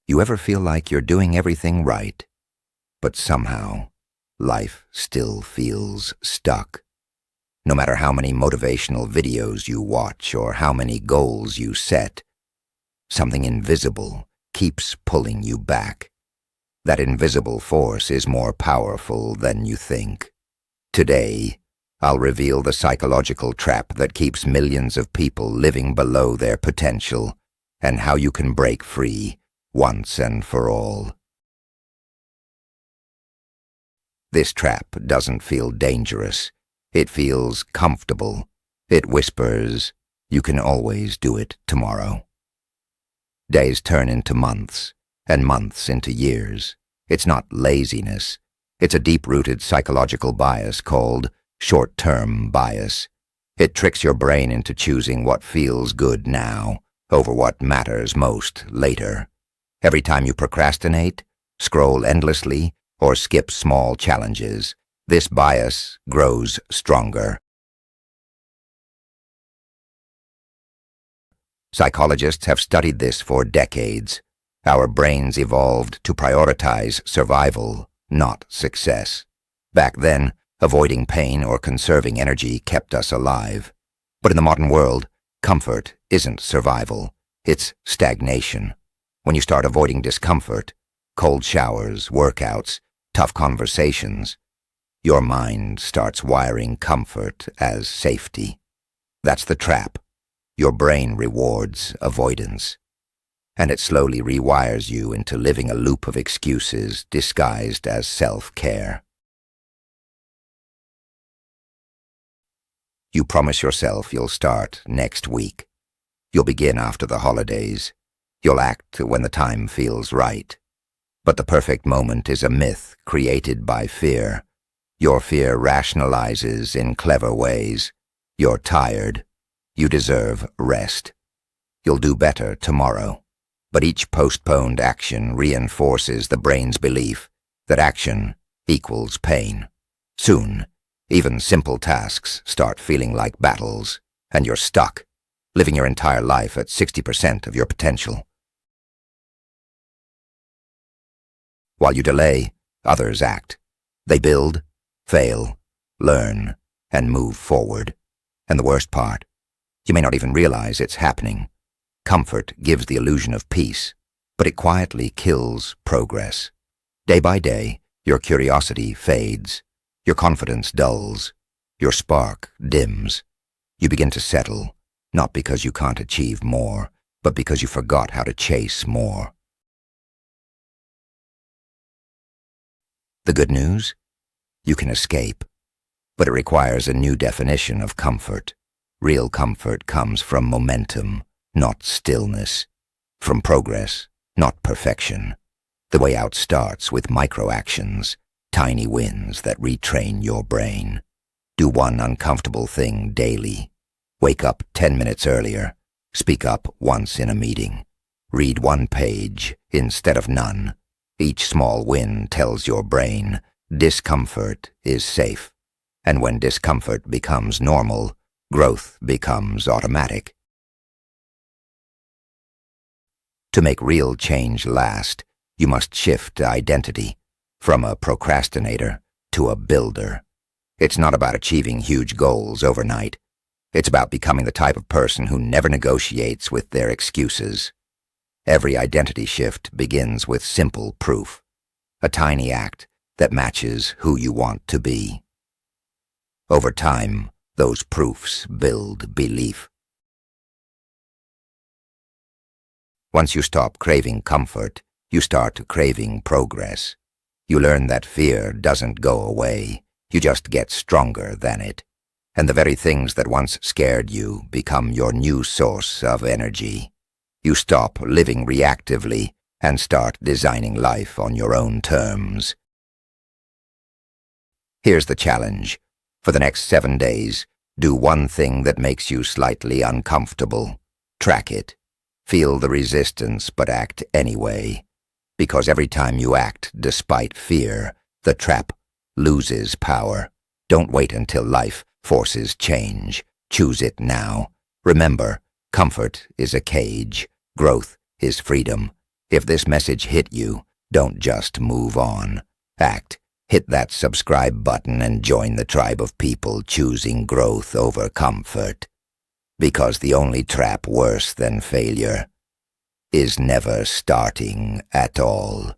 You ever feel like you're doing everything right, but somehow life still feels stuck? No matter how many motivational videos you watch or how many goals you set, something invisible keeps pulling you back. That invisible force is more powerful than you think. Today, I'll reveal the psychological trap that keeps millions of people living below their potential, and how you can break free once and for all. This trap doesn't feel dangerous. It feels comfortable. It whispers, you can always do it tomorrow. Days turn into months, and months into years. It's not laziness. It's a deep-rooted psychological bias called short-term bias. It tricks your brain into choosing what feels good now over what matters most later. Every time you procrastinate, scroll endlessly, or skip small challenges, this bias grows stronger. Psychologists have studied this for decades. Our brains evolved to prioritize survival, not success. Back then, avoiding pain or conserving energy kept us alive. But in the modern world, comfort isn't survival. It's stagnation. When you start avoiding discomfort, cold showers, workouts, tough conversations, your mind starts wiring comfort as safety. That's the trap. Your brain rewards avoidance, and it slowly rewires you into living a loop of excuses disguised as self-care. You promise yourself you'll start next week. You'll begin after the holidays. You'll act when the time feels right. But the perfect moment is a myth created by fear. Your fear rationalizes in clever ways. You're tired. You deserve rest. You'll do better tomorrow. But each postponed action reinforces the brain's belief that action equals pain. Soon, even simple tasks start feeling like battles, and you're stuck, living your entire life at 60% of your potential. While you delay, others act. They build, fail, learn, and move forward. And the worst part, you may not even realize it's happening. Comfort gives the illusion of peace, but it quietly kills progress. Day by day, your curiosity fades, your confidence dulls, your spark dims. You begin to settle, not because you can't achieve more, but because you forgot how to chase more. The good news? You can escape, but it requires a new definition of comfort. Real comfort comes from momentum, not stillness. From progress, not perfection. The way out starts with micro-actions, tiny wins that retrain your brain. Do one uncomfortable thing daily. Wake up 10 minutes earlier. Speak up once in a meeting. Read one page instead of none. Each small win tells your brain discomfort is safe. And when discomfort becomes normal, growth becomes automatic. To make real change last, you must shift identity from a procrastinator to a builder. It's not about achieving huge goals overnight. It's about becoming the type of person who never negotiates with their excuses. Every identity shift begins with simple proof, a tiny act that matches who you want to be. Over time, those proofs build belief. Once you stop craving comfort, you start craving progress. You learn that fear doesn't go away. You just get stronger than it. And the very things that once scared you become your new source of energy. You stop living reactively and start designing life on your own terms. Here's the challenge. For the next 7 days, do one thing that makes you slightly uncomfortable. Track it. Feel the resistance, but act anyway. Because every time you act despite fear, the trap loses power. Don't wait until life forces change. Choose it now. Remember, comfort is a cage. Growth is freedom. If this message hit you, don't just move on. Act. Hit that subscribe button and join the tribe of people choosing growth over comfort. Because the only trap worse than failure is never starting at all.